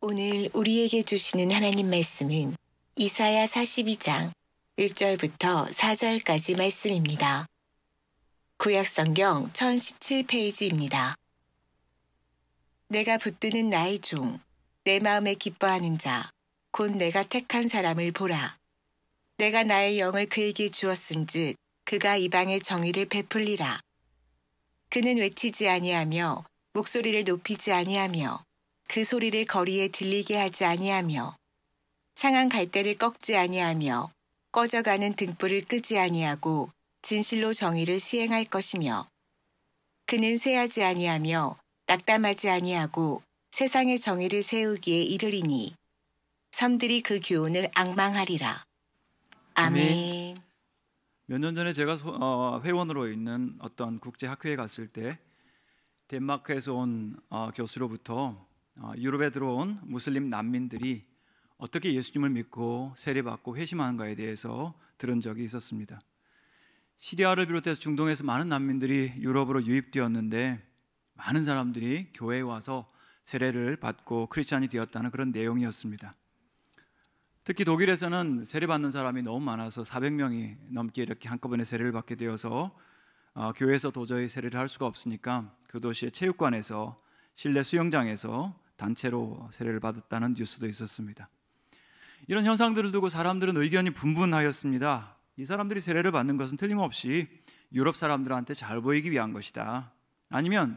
오늘 우리에게 주시는 하나님 말씀은 이사야 42장 1절부터 4절까지 말씀입니다. 구약성경 1017페이지입니다. 내가 붙드는 나의 종, 내 마음에 기뻐하는 자, 곧 내가 택한 사람을 보라. 내가 나의 영을 그에게 주었은즉 그가 이방의 정의를 베풀리라. 그는 외치지 아니하며 목소리를 높이지 아니하며 그 소리를 거리에 들리게 하지 아니하며 상한 갈대를 꺾지 아니하며 꺼져가는 등불을 끄지 아니하고 진실로 정의를 시행할 것이며 그는 쇠하지 아니하며 낙담하지 아니하고 세상의 정의를 세우기에 이르리니 섬들이 그 교훈을 앙망하리라. 아멘. 몇 년 전에 제가 회원으로 있는 어떤 국제학회에 갔을 때 덴마크에서 온 교수로부터 유럽에 들어온 무슬림 난민들이 어떻게 예수님을 믿고 세례받고 회심하는가에 대해서 들은 적이 있었습니다. 시리아를 비롯해서 중동에서 많은 난민들이 유럽으로 유입되었는데 많은 사람들이 교회에 와서 세례를 받고 크리스찬이 되었다는 그런 내용이었습니다. 특히 독일에서는 세례받는 사람이 너무 많아서 400명이 넘게 이렇게 한꺼번에 세례를 받게 되어서 교회에서 도저히 세례를 할 수가 없으니까 그 도시의 체육관에서 실내 수영장에서 단체로 세례를 받았다는 뉴스도 있었습니다. 이런 현상들을 두고 사람들은 의견이 분분하였습니다. 이 사람들이 세례를 받는 것은 틀림없이 유럽 사람들한테 잘 보이기 위한 것이다. 아니면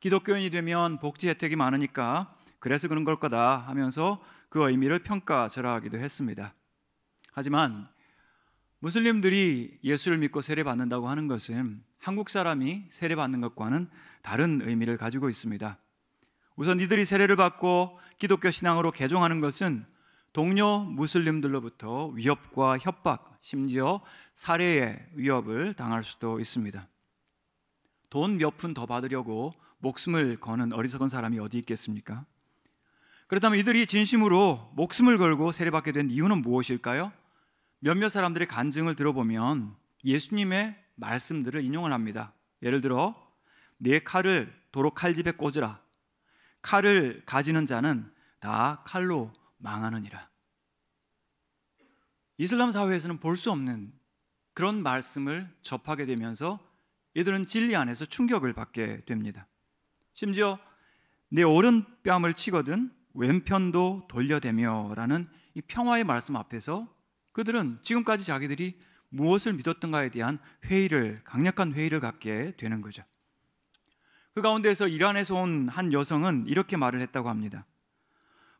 기독교인이 되면 복지 혜택이 많으니까 그래서 그런 걸 거다 하면서 그 의미를 평가절하하기도 했습니다. 하지만 무슬림들이 예수를 믿고 세례받는다고 하는 것은 한국 사람이 세례받는 것과는 다른 의미를 가지고 있습니다. 우선 이들이 세례를 받고 기독교 신앙으로 개종하는 것은 동료 무슬림들로부터 위협과 협박, 심지어 살해의 위협을 당할 수도 있습니다. 돈 몇 푼 더 받으려고 목숨을 거는 어리석은 사람이 어디 있겠습니까? 그렇다면 이들이 진심으로 목숨을 걸고 세례받게 된 이유는 무엇일까요? 몇몇 사람들의 간증을 들어보면 예수님의 말씀들을 인용을 합니다. 예를 들어 네 칼을 도로 칼집에 꽂으라. 칼을 가지는 자는 다 칼로 망하느니라. 이슬람 사회에서는 볼 수 없는 그런 말씀을 접하게 되면서 이들은 진리 안에서 충격을 받게 됩니다. 심지어 내 오른뺨을 치거든 왼편도 돌려대며 라는 이 평화의 말씀 앞에서 그들은 지금까지 자기들이 무엇을 믿었던가에 대한 강력한 회의를 갖게 되는 거죠. 그 가운데서 이란에서 온 한 여성은 이렇게 말을 했다고 합니다.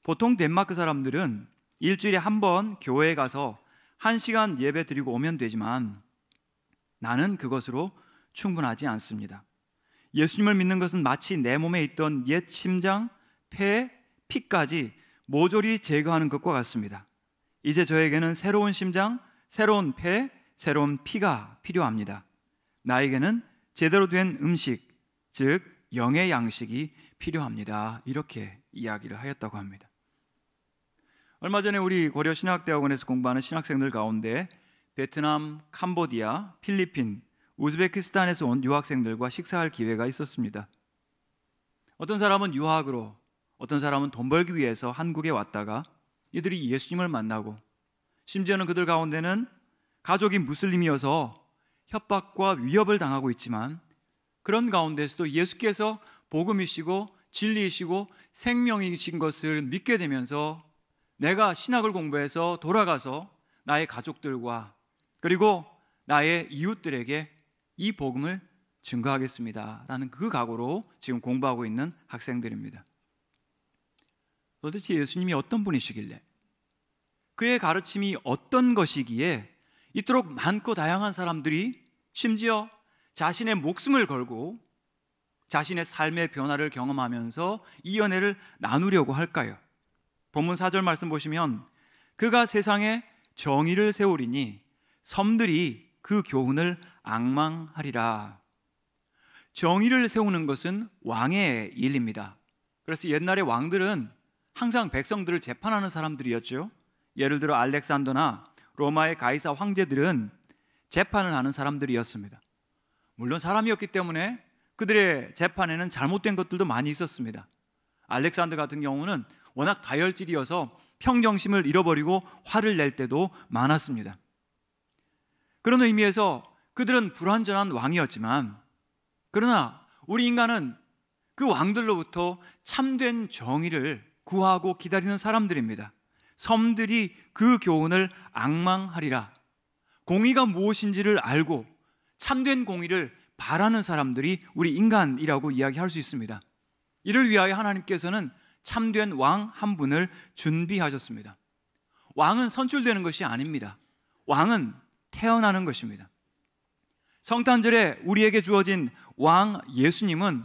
보통 덴마크 사람들은 일주일에 한 번 교회에 가서 1시간 예배 드리고 오면 되지만 나는 그것으로 충분하지 않습니다. 예수님을 믿는 것은 마치 내 몸에 있던 옛 심장, 폐, 피까지 모조리 제거하는 것과 같습니다. 이제 저에게는 새로운 심장, 새로운 폐, 새로운 피가 필요합니다. 나에게는 제대로 된 음식, 즉 영의 양식이 필요합니다. 이렇게 이야기를 하였다고 합니다. 얼마 전에 우리 고려신학대학원에서 공부하는 신학생들 가운데 베트남, 캄보디아, 필리핀, 우즈베키스탄에서 온 유학생들과 식사할 기회가 있었습니다. 어떤 사람은 유학으로, 어떤 사람은 돈 벌기 위해서 한국에 왔다가 이들이 예수님을 만나고 심지어는 그들 가운데는 가족이 무슬림이어서 협박과 위협을 당하고 있지만 그런 가운데서도 예수께서 복음이시고 진리이시고 생명이신 것을 믿게 되면서 내가 신학을 공부해서 돌아가서 나의 가족들과 그리고 나의 이웃들에게 이 복음을 증거하겠습니다 라는 그 각오로 지금 공부하고 있는 학생들입니다. 도대체 예수님이 어떤 분이시길래, 그의 가르침이 어떤 것이기에 이토록 많고 다양한 사람들이 심지어 자신의 목숨을 걸고 자신의 삶의 변화를 경험하면서 이 연애를 나누려고 할까요? 본문 4절 말씀 보시면 그가 세상에 정의를 세우리니 섬들이 그 교훈을 앙망하리라. 정의를 세우는 것은 왕의 일입니다. 그래서 옛날에 왕들은 항상 백성들을 재판하는 사람들이었죠. 예를 들어 알렉산더나 로마의 가이사 황제들은 재판을 하는 사람들이었습니다. 물론 사람이었기 때문에 그들의 재판에는 잘못된 것들도 많이 있었습니다. 알렉산더 같은 경우는 워낙 다혈질이어서 평정심을 잃어버리고 화를 낼 때도 많았습니다. 그런 의미에서 그들은 불완전한 왕이었지만, 그러나 우리 인간은 그 왕들로부터 참된 정의를 구하고 기다리는 사람들입니다. 섬들이 그 교훈을 앙망하리라. 공의가 무엇인지를 알고 참된 공의를 바라는 사람들이 우리 인간이라고 이야기할 수 있습니다. 이를 위하여 하나님께서는 참된 왕 한 분을 준비하셨습니다. 왕은 선출되는 것이 아닙니다. 왕은 태어나는 것입니다. 성탄절에 우리에게 주어진 왕 예수님은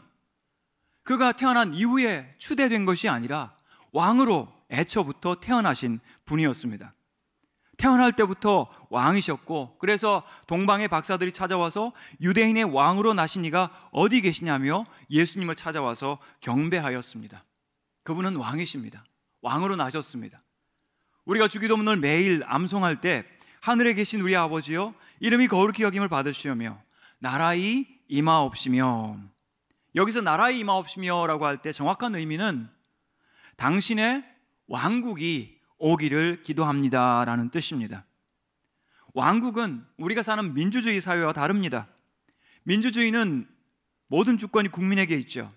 그가 태어난 이후에 추대된 것이 아니라 왕으로 애초부터 태어나신 분이었습니다. 태어날 때부터 왕이셨고, 그래서 동방의 박사들이 찾아와서 유대인의 왕으로 나신 이가 어디 계시냐며 예수님을 찾아와서 경배하였습니다. 그분은 왕이십니다. 왕으로 나셨습니다. 우리가 주기도문을 매일 암송할 때 하늘에 계신 우리 아버지여 이름이 거룩히 여김을 받으시오며 나라의 임하옵시며, 여기서 나라의 임하옵시며라고 할 때 정확한 의미는 당신의 왕국이 오기를 기도합니다라는 뜻입니다. 왕국은 우리가 사는 민주주의 사회와 다릅니다. 민주주의는 모든 주권이 국민에게 있죠.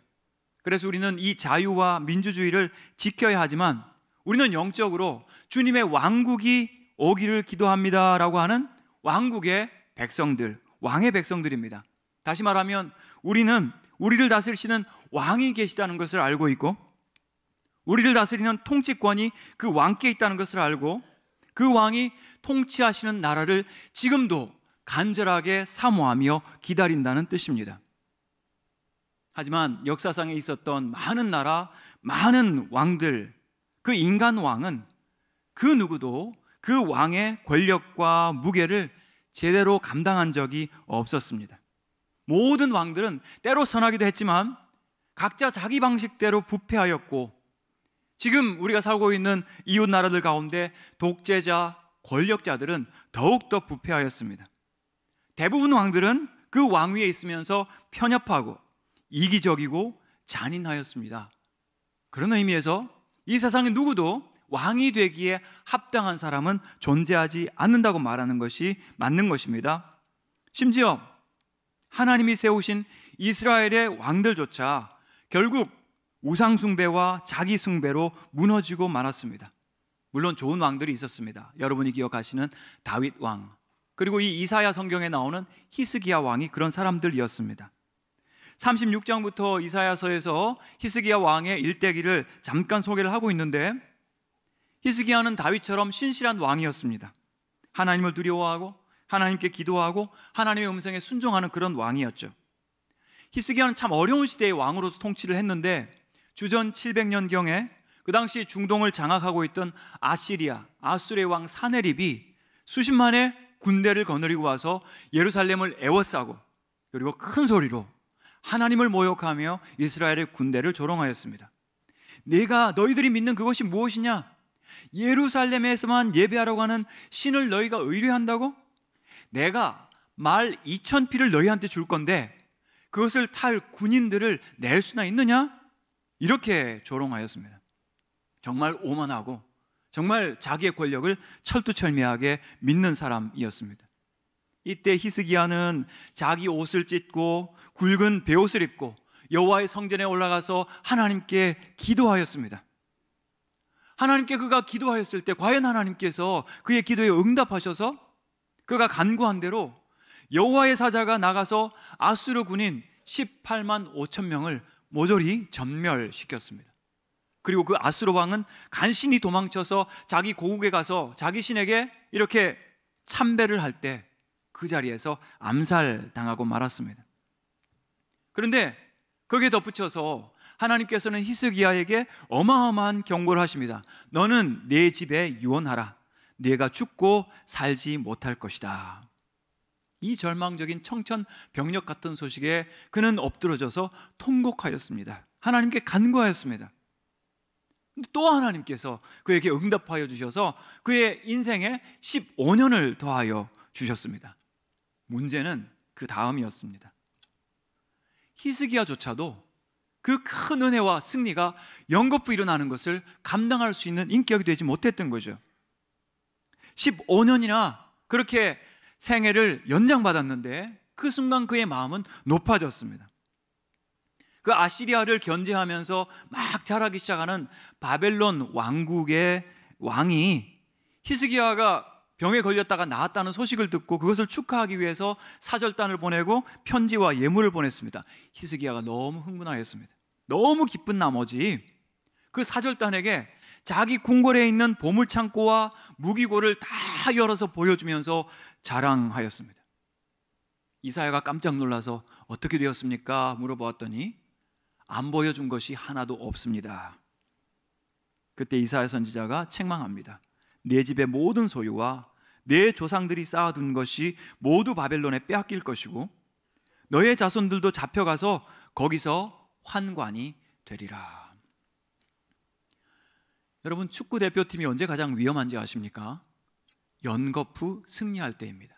그래서 우리는 이 자유와 민주주의를 지켜야 하지만 우리는 영적으로 주님의 왕국이 오기를 기도합니다라고 하는 왕국의 백성들, 왕의 백성들입니다. 다시 말하면 우리는 우리를 다스리시는 왕이 계시다는 것을 알고 있고, 우리를 다스리는 통치권이 그 왕께 있다는 것을 알고, 그 왕이 통치하시는 나라를 지금도 간절하게 사모하며 기다린다는 뜻입니다. 하지만 역사상에 있었던 많은 나라, 많은 왕들, 그 인간 왕은 그 누구도 그 왕의 권력과 무게를 제대로 감당한 적이 없었습니다. 모든 왕들은 때로 선하기도 했지만 각자 자기 방식대로 부패하였고, 지금 우리가 살고 있는 이웃 나라들 가운데 독재자, 권력자들은 더욱더 부패하였습니다. 대부분 왕들은 그 왕위에 있으면서 편협하고 이기적이고 잔인하였습니다. 그런 의미에서 이 세상에 누구도 왕이 되기에 합당한 사람은 존재하지 않는다고 말하는 것이 맞는 것입니다. 심지어 하나님이 세우신 이스라엘의 왕들조차 결국 우상숭배와 자기숭배로 무너지고 말았습니다. 물론 좋은 왕들이 있었습니다. 여러분이 기억하시는 다윗 왕, 그리고 이 이사야 성경에 나오는 히스기야 왕이 그런 사람들이었습니다. 36장부터 이사야서에서 히스기야 왕의 일대기를 잠깐 소개를 하고 있는데, 히스기야는 다윗처럼 신실한 왕이었습니다. 하나님을 두려워하고 하나님께 기도하고 하나님의 음성에 순종하는 그런 왕이었죠. 히스기야는 참 어려운 시대의 왕으로서 통치를 했는데, 주전 700년경에 그 당시 중동을 장악하고 있던 아시리아, 아수르의 왕 사네립이 수십만의 군대를 거느리고 와서 예루살렘을 에워싸고, 그리고 큰 소리로 하나님을 모욕하며 이스라엘의 군대를 조롱하였습니다. 내가 너희들이 믿는 그것이 무엇이냐? 예루살렘에서만 예배하라고 하는 신을 너희가 의뢰한다고? 내가 말 2000피를 너희한테 줄 건데 그것을 탈 군인들을 낼 수나 있느냐? 이렇게 조롱하였습니다. 정말 오만하고 정말 자기의 권력을 철두철미하게 믿는 사람이었습니다. 이때 히스기야는 자기 옷을 찢고 굵은 베옷을 입고 여호와의 성전에 올라가서 하나님께 기도하였습니다. 하나님께 그가 기도하였을 때 과연 하나님께서 그의 기도에 응답하셔서 그가 간구한 대로 여호와의 사자가 나가서 아수르 군인 18만 5천 명을 모조리 전멸시켰습니다. 그리고 그 아수르 왕은 간신히 도망쳐서 자기 고국에 가서 자기 신에게 이렇게 참배를 할 때 그 자리에서 암살당하고 말았습니다. 그런데 거기에 덧붙여서 하나님께서는 히스기야에게 어마어마한 경고를 하십니다. 너는 내 집에 유언하라. 네가 죽고 살지 못할 것이다. 이 절망적인 청천벽력 같은 소식에 그는 엎드러져서 통곡하였습니다. 하나님께 간구하였습니다. 또 하나님께서 그에게 응답하여 주셔서 그의 인생에 15년을 더하여 주셨습니다. 문제는 그 다음이었습니다. 히스기야조차도 그 큰 은혜와 승리가 연거푸 일어나는 것을 감당할 수 있는 인격이 되지 못했던 거죠. 15년이나 그렇게 생애를 연장받았는데 그 순간 그의 마음은 높아졌습니다. 그 아시리아를 견제하면서 막 자라기 시작하는 바벨론 왕국의 왕이 히스기야가 병에 걸렸다가 나았다는 소식을 듣고 그것을 축하하기 위해서 사절단을 보내고 편지와 예물을 보냈습니다. 히스기야가 너무 흥분하였습니다. 너무 기쁜 나머지 그 사절단에게 자기 궁궐에 있는 보물창고와 무기고를 다 열어서 보여주면서 자랑하였습니다. 이사야가 깜짝 놀라서 어떻게 되었습니까? 물어보았더니 안 보여준 것이 하나도 없습니다. 그때 이사야 선지자가 책망합니다. 내 집의 모든 소유와 내 조상들이 쌓아둔 것이 모두 바벨론에 빼앗길 것이고 너의 자손들도 잡혀가서 거기서 환관이 되리라. 여러분, 축구 대표팀이 언제 가장 위험한지 아십니까? 연거푸 승리할 때입니다.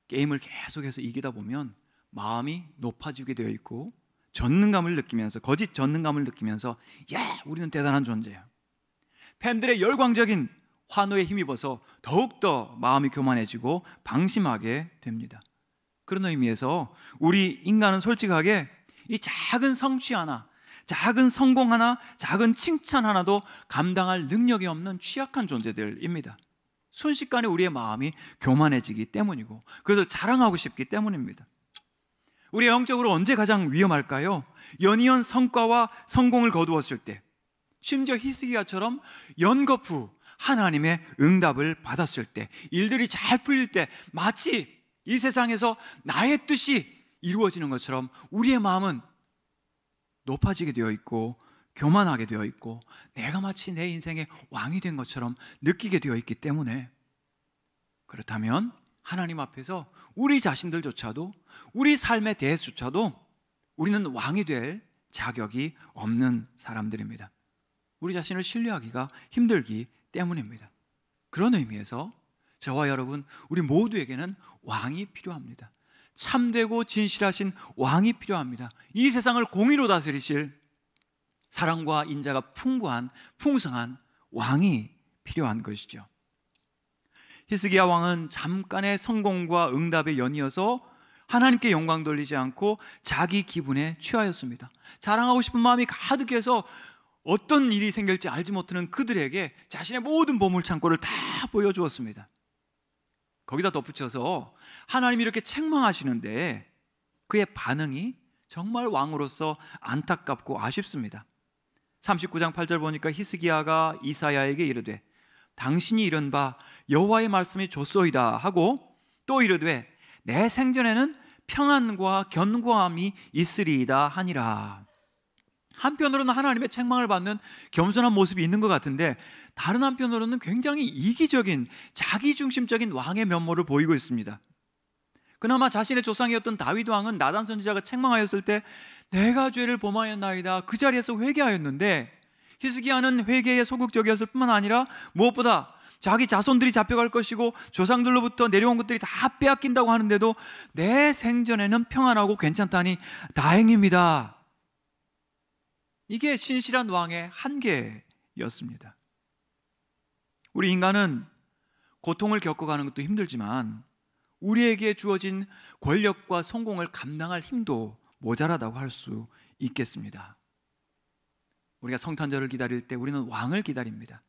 게임을 계속해서 이기다 보면 마음이 높아지게 되어 있고 전능감을 느끼면서, 거짓 전능감을 느끼면서 야, 우리는 대단한 존재야. 팬들의 열광적인 환호에 힘입어서 더욱더 마음이 교만해지고 방심하게 됩니다. 그런 의미에서 우리 인간은 솔직하게 이 작은 성취 하나, 작은 성공 하나, 작은 칭찬 하나도 감당할 능력이 없는 취약한 존재들입니다. 순식간에 우리의 마음이 교만해지기 때문이고 그것을 자랑하고 싶기 때문입니다. 우리 영적으로 언제 가장 위험할까요? 연이은 성과와 성공을 거두었을 때, 심지어 히스기야처럼 연거푸 하나님의 응답을 받았을 때, 일들이 잘 풀릴 때 마치 이 세상에서 나의 뜻이 이루어지는 것처럼 우리의 마음은 높아지게 되어 있고 교만하게 되어 있고 내가 마치 내 인생의 왕이 된 것처럼 느끼게 되어 있기 때문에, 그렇다면 하나님 앞에서 우리 자신들조차도, 우리 삶의 대해조차도 우리는 왕이 될 자격이 없는 사람들입니다. 우리 자신을 신뢰하기가 힘들기 때문입니다. 그런 의미에서 저와 여러분, 우리 모두에게는 왕이 필요합니다. 참되고 진실하신 왕이 필요합니다. 이 세상을 공의로 다스리실 사랑과 인자가 풍부한, 풍성한 왕이 필요한 것이죠. 히스기야 왕은 잠깐의 성공과 응답에 연이어서 하나님께 영광 돌리지 않고 자기 기분에 취하였습니다. 자랑하고 싶은 마음이 가득해서 어떤 일이 생길지 알지 못하는 그들에게 자신의 모든 보물창고를 다 보여주었습니다. 거기다 덧붙여서 하나님이 이렇게 책망하시는데 그의 반응이 정말 왕으로서 안타깝고 아쉽습니다. 39장 8절 보니까 히스기야가 이사야에게 이르되 당신이 이른 바 여호와의 말씀이 좋소이다 하고 또 이르되 내 생전에는 평안과 견고함이 있으리이다 하니라. 한편으로는 하나님의 책망을 받는 겸손한 모습이 있는 것 같은데 다른 한편으로는 굉장히 이기적인, 자기중심적인 왕의 면모를 보이고 있습니다. 그나마 자신의 조상이었던 다윗 왕은 나단 선지자가 책망하였을 때 내가 죄를 범하였나이다 그 자리에서 회개하였는데, 히스기야는 회개에 소극적이었을 뿐만 아니라 무엇보다 자기 자손들이 잡혀갈 것이고 조상들로부터 내려온 것들이 다 빼앗긴다고 하는데도 내 생전에는 평안하고 괜찮다니 다행입니다. 이게 신실한 왕의 한계였습니다. 우리 인간은 고통을 겪어가는 것도 힘들지만 우리에게 주어진 권력과 성공을 감당할 힘도 모자라다고 할 수 있겠습니다. 우리가 성탄절을 기다릴 때 우리는 왕을 기다립니다.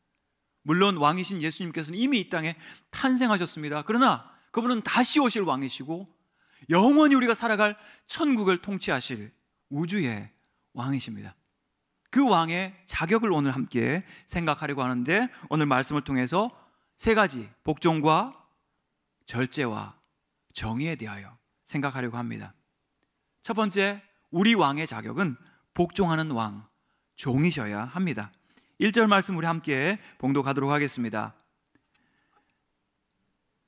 물론 왕이신 예수님께서는 이미 이 땅에 탄생하셨습니다. 그러나 그분은 다시 오실 왕이시고 영원히 우리가 살아갈 천국을 통치하실 우주의 왕이십니다. 그 왕의 자격을 오늘 함께 생각하려고 하는데, 오늘 말씀을 통해서 세 가지 복종과 절제와 정의에 대하여 생각하려고 합니다. 첫 번째, 우리 왕의 자격은 복종하는 왕, 종이셔야 합니다. 1절 말씀 우리 함께 봉독하도록 하겠습니다.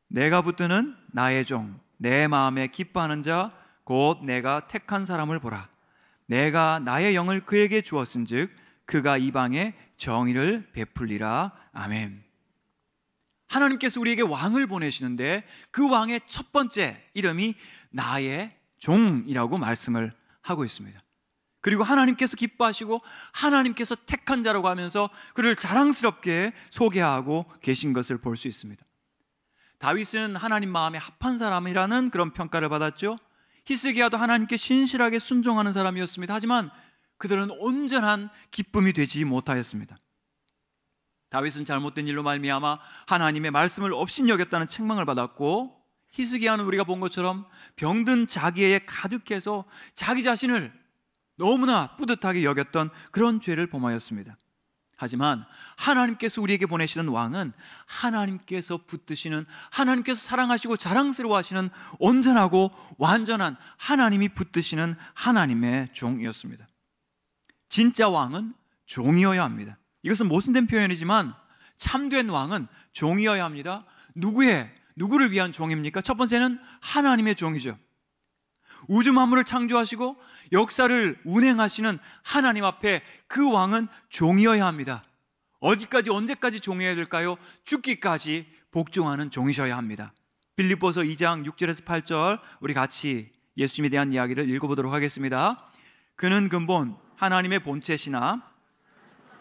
내가 붙드는 나의 종, 내 마음에 기뻐하는 자, 곧 내가 택한 사람을 보라. 내가 나의 영을 그에게 주었은즉 그가 이방에 정의를 베풀리라. 아멘. 하나님께서 우리에게 왕을 보내시는데 그 왕의 첫 번째 이름이 나의 종이라고 말씀을 하고 있습니다. 그리고 하나님께서 기뻐하시고 하나님께서 택한 자라고 하면서 그를 자랑스럽게 소개하고 계신 것을 볼 수 있습니다. 다윗은 하나님 마음에 합한 사람이라는 그런 평가를 받았죠. 히스기야도 하나님께 신실하게 순종하는 사람이었습니다. 하지만 그들은 온전한 기쁨이 되지 못하였습니다. 다윗은 잘못된 일로 말미암아 하나님의 말씀을 업신여겼다는 책망을 받았고, 히스기야는 우리가 본 것처럼 병든 자기애에 가득해서 자기 자신을 너무나 뿌듯하게 여겼던 그런 죄를 범하였습니다. 하지만 하나님께서 우리에게 보내시는 왕은 하나님께서 붙드시는, 하나님께서 사랑하시고 자랑스러워하시는 온전하고 완전한 하나님이 붙드시는 하나님의 종이었습니다. 진짜 왕은 종이어야 합니다. 이것은 모순된 표현이지만 참된 왕은 종이어야 합니다. 누구를 위한 종입니까? 첫 번째는 하나님의 종이죠. 우주 만물을 창조하시고 역사를 운행하시는 하나님 앞에 그 왕은 종이어야 합니다. 어디까지, 언제까지 종이어야 될까요? 죽기까지 복종하는 종이셔야 합니다. 빌립보서 2장 6절에서 8절 우리 같이 예수님에 대한 이야기를 읽어보도록 하겠습니다. 그는 근본 하나님의 본체시나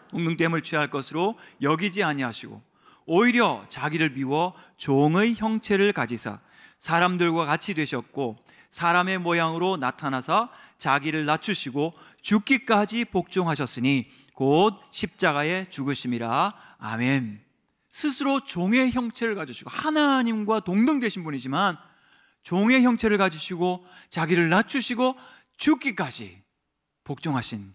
동등됨을 취할 것으로 여기지 아니하시고 오히려 자기를 비워 종의 형체를 가지사 사람들과 같이 되셨고 사람의 모양으로 나타나사 자기를 낮추시고 죽기까지 복종하셨으니 곧 십자가에 죽으심이라. 아멘. 스스로 종의 형체를 가지시고 하나님과 동등되신 분이지만 종의 형체를 가지시고 자기를 낮추시고 죽기까지 복종하신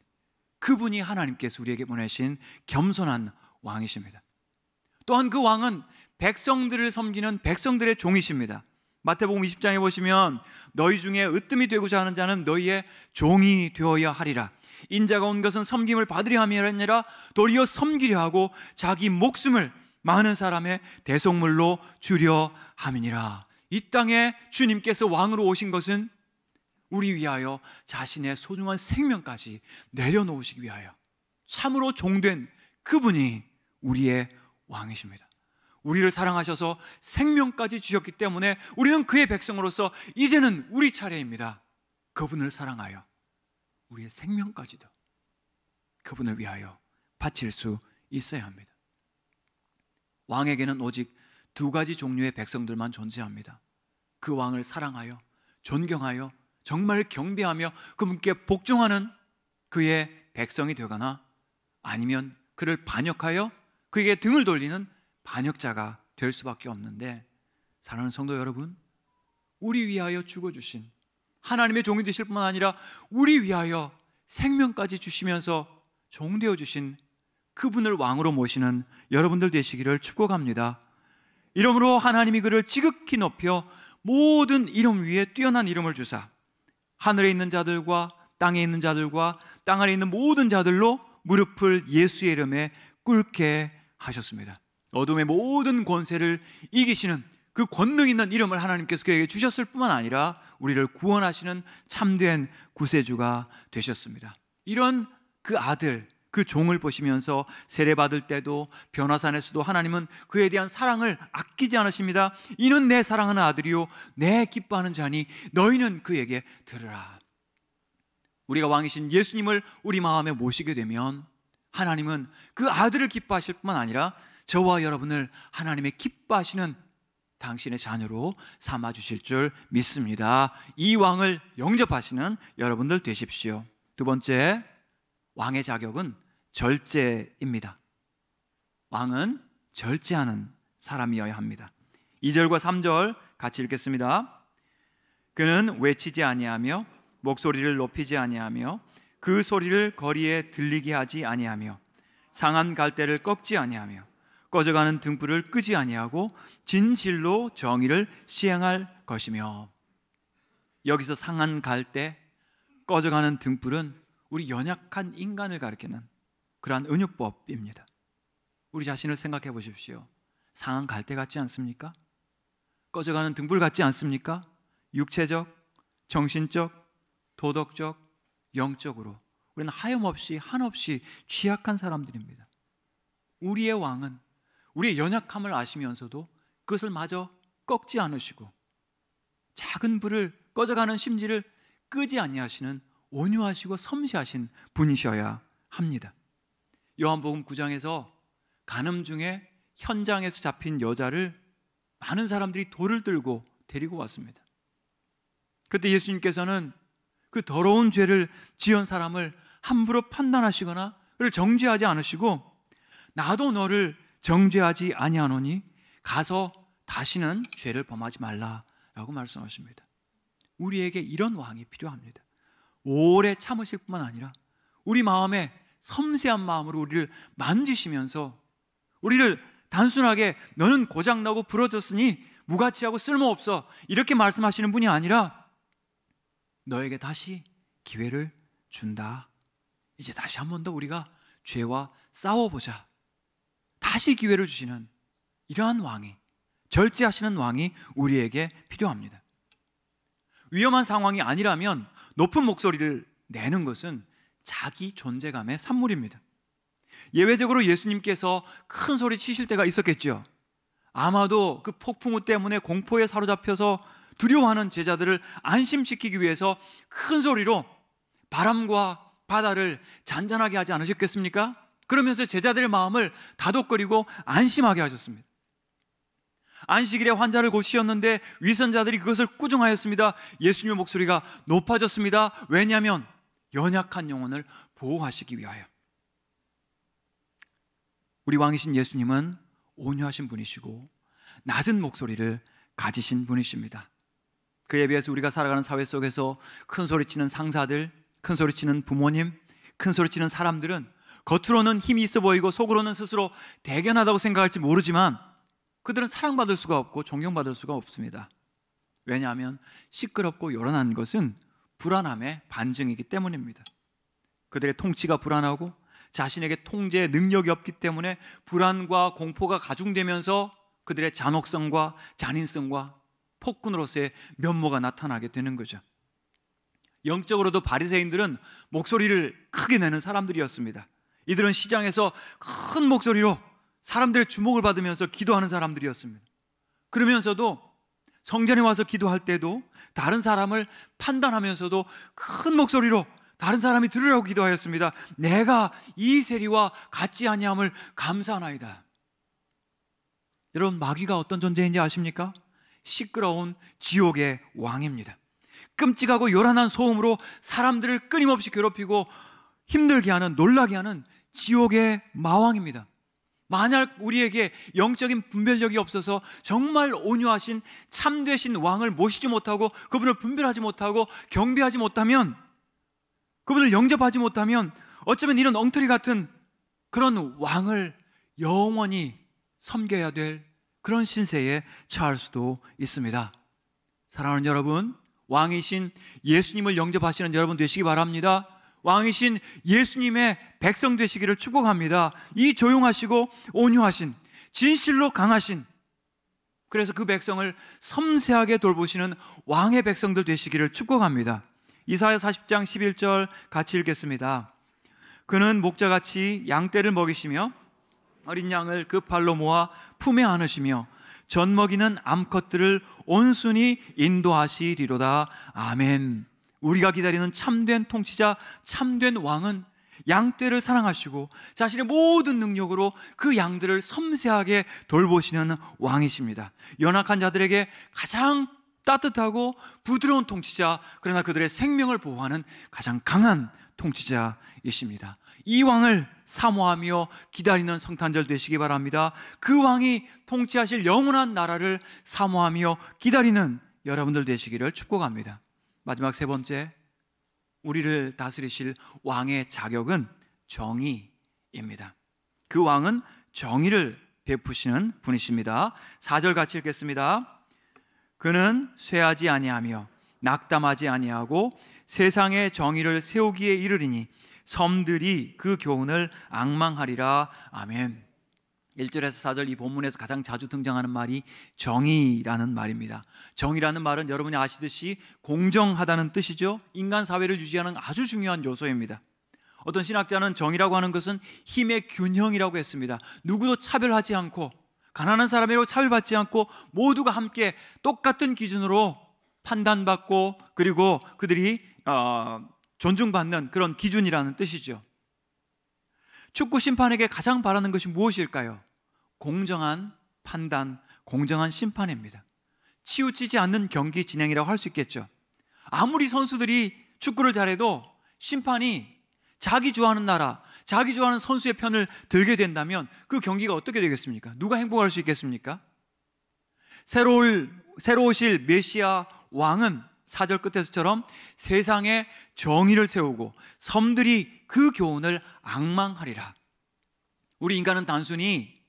그분이 하나님께서 우리에게 보내신 겸손한 왕이십니다. 또한 그 왕은 백성들을 섬기는 백성들의 종이십니다. 마태복음 20장에 보시면 너희 중에 으뜸이 되고자 하는 자는 너희의 종이 되어야 하리라. 인자가 온 것은 섬김을 받으려 함이 아니라 도리어 섬기려 하고 자기 목숨을 많은 사람의 대속물로 주려 함이니라. 이 땅에 주님께서 왕으로 오신 것은 우리 위하여 자신의 소중한 생명까지 내려놓으시기 위하여 참으로 종된 그분이 우리의 왕이십니다. 우리를 사랑하셔서 생명까지 주셨기 때문에 우리는 그의 백성으로서 이제는 우리 차례입니다. 그분을 사랑하여 우리의 생명까지도 그분을 위하여 바칠 수 있어야 합니다. 왕에게는 오직 두 가지 종류의 백성들만 존재합니다. 그 왕을 사랑하여 존경하여 정말 경배하며 그분께 복종하는 그의 백성이 되거나 아니면 그를 반역하여 그에게 등을 돌리는 반역자가 될 수밖에 없는데, 사랑하는 성도 여러분, 우리 위하여 죽어주신 하나님의 종이 되실 뿐만 아니라 우리 위하여 생명까지 주시면서 종되어 주신 그분을 왕으로 모시는 여러분들 되시기를 축복합니다. 이러므로 하나님이 그를 지극히 높여 모든 이름 위에 뛰어난 이름을 주사 하늘에 있는 자들과 땅에 있는 자들과 땅 아래 있는 모든 자들로 무릎을 예수의 이름에 꿇게 하셨습니다. 어둠의 모든 권세를 이기시는 그 권능 있는 이름을 하나님께서 그에게 주셨을 뿐만 아니라 우리를 구원하시는 참된 구세주가 되셨습니다. 이런 그 아들, 그 종을 보시면서 세례받을 때도 변화산에서도 하나님은 그에 대한 사랑을 아끼지 않으십니다. 이는 내 사랑하는 아들이요 내 기뻐하는 자니 너희는 그에게 들으라. 우리가 왕이신 예수님을 우리 마음에 모시게 되면 하나님은 그 아들을 기뻐하실 뿐만 아니라 저와 여러분을 하나님의 기뻐하시는 당신의 자녀로 삼아주실 줄 믿습니다. 이 왕을 영접하시는 여러분들 되십시오. 두 번째, 왕의 자격은 절제입니다. 왕은 절제하는 사람이어야 합니다. 2절과 3절 같이 읽겠습니다. 그는 외치지 아니하며 목소리를 높이지 아니하며 그 소리를 거리에 들리게 하지 아니하며 상한 갈대를 꺾지 아니하며 꺼져가는 등불을 끄지 아니하고 진실로 정의를 시행할 것이며. 여기서 상한 갈대, 꺼져가는 등불은 우리 연약한 인간을 가리키는 그러한 은유법입니다. 우리 자신을 생각해 보십시오. 상한 갈대 같지 않습니까? 꺼져가는 등불 같지 않습니까? 육체적, 정신적, 도덕적, 영적으로 우리는 하염없이 한없이 취약한 사람들입니다. 우리의 왕은 우리의 연약함을 아시면서도 그것을 마저 꺾지 않으시고 작은 불을, 꺼져가는 심지를 끄지 아니하시는 온유하시고 섬세하신 분이셔야 합니다. 요한복음 9장에서 간음 중에 현장에서 잡힌 여자를 많은 사람들이 돌을 들고 데리고 왔습니다. 그때 예수님께서는 그 더러운 죄를 지은 사람을 함부로 판단하시거나 그를 정죄하지 않으시고, 나도 너를 정죄하지 아니하노니 가서 다시는 죄를 범하지 말라라고 말씀하십니다. 우리에게 이런 왕이 필요합니다. 오래 참으실 뿐만 아니라 우리 마음에 섬세한 마음으로 우리를 만지시면서 우리를 단순하게 너는 고장나고 부러졌으니 무가치하고 쓸모없어 이렇게 말씀하시는 분이 아니라 너에게 다시 기회를 준다. 이제 다시 한 번 더 우리가 죄와 싸워보자. 다시 기회를 주시는 이러한 왕이, 절제하시는 왕이 우리에게 필요합니다. 위험한 상황이 아니라면 높은 목소리를 내는 것은 자기 존재감의 산물입니다. 예외적으로 예수님께서 큰 소리 치실 때가 있었겠죠. 아마도 그 폭풍우 때문에 공포에 사로잡혀서 두려워하는 제자들을 안심시키기 위해서 큰 소리로 바람과 바다를 잔잔하게 하지 않으셨겠습니까? 그러면서 제자들의 마음을 다독거리고 안심하게 하셨습니다. 안식일에 환자를 고치셨는데 위선자들이 그것을 꾸중하였습니다. 예수님의 목소리가 높아졌습니다. 왜냐하면 연약한 영혼을 보호하시기 위하여. 우리 왕이신 예수님은 온유하신 분이시고 낮은 목소리를 가지신 분이십니다. 그에 비해서 우리가 살아가는 사회 속에서 큰 소리치는 상사들, 큰 소리치는 부모님, 큰 소리치는 사람들은 겉으로는 힘이 있어 보이고 속으로는 스스로 대견하다고 생각할지 모르지만 그들은 사랑받을 수가 없고 존경받을 수가 없습니다. 왜냐하면 시끄럽고 요란한 것은 불안함의 반증이기 때문입니다. 그들의 통치가 불안하고 자신에게 통제의 능력이 없기 때문에 불안과 공포가 가중되면서 그들의 잔혹성과 잔인성과 폭군으로서의 면모가 나타나게 되는 거죠. 영적으로도 바리새인들은 목소리를 크게 내는 사람들이었습니다. 이들은 시장에서 큰 목소리로 사람들의 주목을 받으면서 기도하는 사람들이었습니다. 그러면서도 성전에 와서 기도할 때도 다른 사람을 판단하면서도 큰 목소리로 다른 사람이 들으라고 기도하였습니다. 내가 이 세리와 같지 아니함을 감사하나이다. 여러분, 마귀가 어떤 존재인지 아십니까? 시끄러운 지옥의 왕입니다. 끔찍하고 요란한 소음으로 사람들을 끊임없이 괴롭히고 힘들게 하는, 놀라게 하는 지옥의 마왕입니다. 만약 우리에게 영적인 분별력이 없어서 정말 온유하신 참되신 왕을 모시지 못하고 그분을 분별하지 못하고 경배하지 못하면, 그분을 영접하지 못하면 어쩌면 이런 엉터리 같은 그런 왕을 영원히 섬겨야 될 그런 신세에 처할 수도 있습니다. 사랑하는 여러분, 왕이신 예수님을 영접하시는 여러분 되시기 바랍니다. 왕이신 예수님의 백성 되시기를 축복합니다. 이 조용하시고 온유하신, 진실로 강하신, 그래서 그 백성을 섬세하게 돌보시는 왕의 백성들 되시기를 축복합니다. 이사야 40장 11절 같이 읽겠습니다. 그는 목자같이 양떼를 먹이시며 어린 양을 그 발로 모아 품에 안으시며 젖 먹이는 암컷들을 온순히 인도하시리로다. 아멘. 우리가 기다리는 참된 통치자, 참된 왕은 양떼를 사랑하시고 자신의 모든 능력으로 그 양들을 섬세하게 돌보시는 왕이십니다. 연약한 자들에게 가장 따뜻하고 부드러운 통치자, 그러나 그들의 생명을 보호하는 가장 강한 통치자이십니다. 이 왕을 사모하며 기다리는 성탄절 되시기 바랍니다. 그 왕이 통치하실 영원한 나라를 사모하며 기다리는 여러분들 되시기를 축복합니다. 마지막 세 번째, 우리를 다스리실 왕의 자격은 정의입니다. 그 왕은 정의를 베푸시는 분이십니다. 4절 같이 읽겠습니다. 그는 쇠하지 아니하며 낙담하지 아니하고 세상의 정의를 세우기에 이르리니 섬들이 그 교훈을 앙망하리라. 아멘. 1절에서 4절 이 본문에서 가장 자주 등장하는 말이 정의라는 말입니다. 정의라는 말은 여러분이 아시듯이 공정하다는 뜻이죠. 인간 사회를 유지하는 아주 중요한 요소입니다. 어떤 신학자는 정의라고 하는 것은 힘의 균형이라고 했습니다. 누구도 차별하지 않고, 가난한 사람이라고 차별받지 않고 모두가 함께 똑같은 기준으로 판단받고, 그리고 그들이 존중받는 그런 기준이라는 뜻이죠. 축구 심판에게 가장 바라는 것이 무엇일까요? 공정한 판단, 공정한 심판입니다. 치우치지 않는 경기 진행이라고 할 수 있겠죠. 아무리 선수들이 축구를 잘해도 심판이 자기 좋아하는 나라, 자기 좋아하는 선수의 편을 들게 된다면 그 경기가 어떻게 되겠습니까? 누가 행복할 수 있겠습니까? 새로 오실 메시아 왕은 4절 끝에서처럼 세상에 정의를 세우고 섬들이 그 교훈을 앙망하리라. 우리 인간은 단순히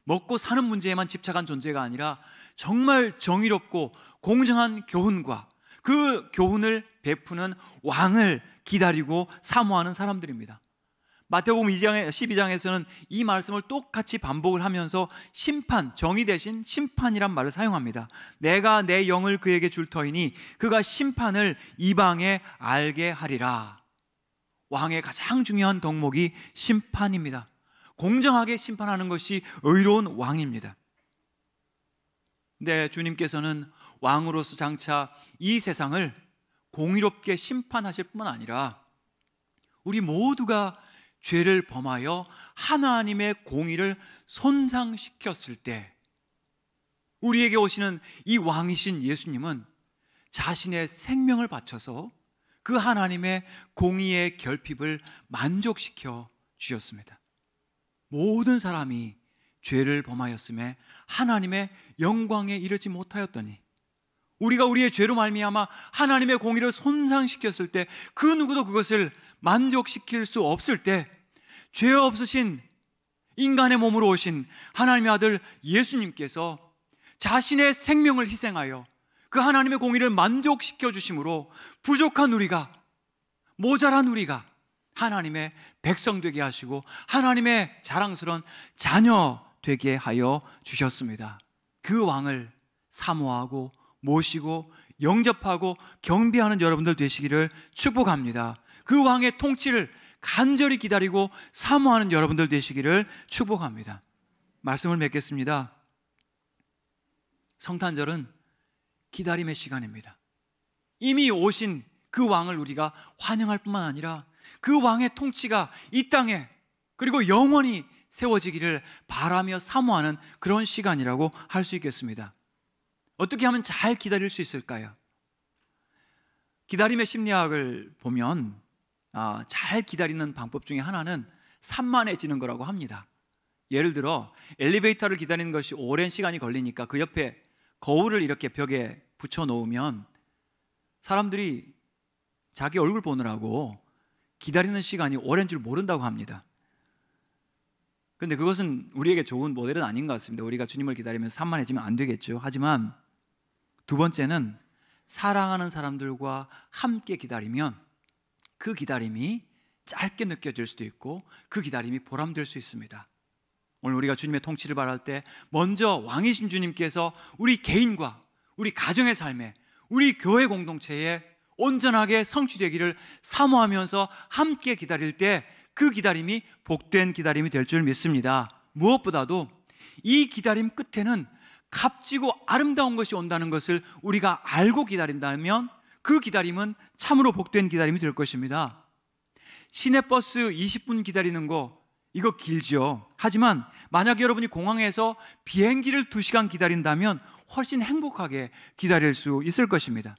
먹고 사는 문제에만 집착한 존재가 아니라 정말 정의롭고 공정한 교훈과 그 교훈을 베푸는 왕을 기다리고 사모하는 사람들입니다. 마태복음 12장에서는 이 말씀을 똑같이 반복을 하면서 심판, 정의 대신 심판이란 말을 사용합니다. 내가 내 영을 그에게 줄 터이니 그가 심판을 이방에 알게 하리라. 왕의 가장 중요한 덕목이 심판입니다. 공정하게 심판하는 것이 의로운 왕입니다. 근데 주님께서는 왕으로서 장차 이 세상을 공의롭게 심판하실 뿐만 아니라 우리 모두가 죄를 범하여 하나님의 공의를 손상시켰을 때 우리에게 오시는 이 왕이신 예수님은 자신의 생명을 바쳐서 그 하나님의 공의의 결핍을 만족시켜 주셨습니다. 모든 사람이 죄를 범하였음에 하나님의 영광에 이르지 못하였더니 우리가 우리의 죄로 말미암아 하나님의 공의를 손상시켰을 때 그 누구도 그것을 만족시킬 수 없을 때 죄 없으신 인간의 몸으로 오신 하나님의 아들 예수님께서 자신의 생명을 희생하여 그 하나님의 공의를 만족시켜 주심으로 부족한 우리가, 모자란 우리가 하나님의 백성 되게 하시고 하나님의 자랑스러운 자녀 되게 하여 주셨습니다. 그 왕을 사모하고 모시고 영접하고 경배하는 여러분들 되시기를 축복합니다. 그 왕의 통치를 간절히 기다리고 사모하는 여러분들 되시기를 축복합니다. 말씀을 맺겠습니다. 성탄절은 기다림의 시간입니다. 이미 오신 그 왕을 우리가 환영할 뿐만 아니라 그 왕의 통치가 이 땅에 그리고 영원히 세워지기를 바라며 사모하는 그런 시간이라고 할 수 있겠습니다. 어떻게 하면 잘 기다릴 수 있을까요? 기다림의 심리학을 보면 잘 기다리는 방법 중에 하나는 산만해지는 거라고 합니다. 예를 들어 엘리베이터를 기다리는 것이 오랜 시간이 걸리니까 그 옆에 거울을 이렇게 벽에 붙여 놓으면 사람들이 자기 얼굴 보느라고 기다리는 시간이 오랜 줄 모른다고 합니다. 그런데 그것은 우리에게 좋은 모델은 아닌 것 같습니다. 우리가 주님을 기다리면서 산만해지면 안 되겠죠. 하지만 두 번째는 사랑하는 사람들과 함께 기다리면 그 기다림이 짧게 느껴질 수도 있고 그 기다림이 보람될 수 있습니다. 오늘 우리가 주님의 통치를 바랄 때 먼저 왕이신 주님께서 우리 개인과 우리 가정의 삶에 우리 교회 공동체에 온전하게 성취되기를 사모하면서 함께 기다릴 때 그 기다림이 복된 기다림이 될 줄 믿습니다. 무엇보다도 이 기다림 끝에는 값지고 아름다운 것이 온다는 것을 우리가 알고 기다린다면 그 기다림은 참으로 복된 기다림이 될 것입니다. 시내버스 20분 기다리는 거 이거 길죠. 하지만 만약 여러분이 공항에서 비행기를 2시간 기다린다면 훨씬 행복하게 기다릴 수 있을 것입니다.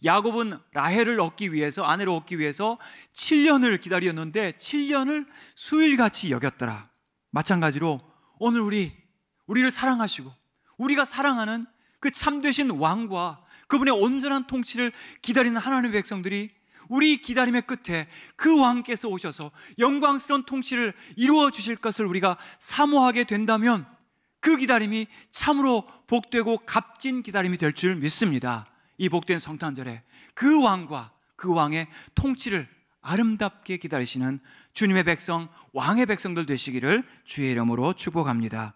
야곱은 라헬을 얻기 위해서, 아내를 얻기 위해서 7년을 기다렸는데 7년을 수일같이 여겼더라. 마찬가지로 오늘 우리를 사랑하시고 우리가 사랑하는 그 참되신 왕과 그분의 온전한 통치를 기다리는 하나님의 백성들이 우리 기다림의 끝에 그 왕께서 오셔서 영광스러운 통치를 이루어 주실 것을 우리가 사모하게 된다면 그 기다림이 참으로 복되고 값진 기다림이 될 줄 믿습니다. 이 복된 성탄절에 그 왕과 그 왕의 통치를 아름답게 기다리시는 주님의 백성, 왕의 백성들 되시기를 주의 이름으로 축복합니다.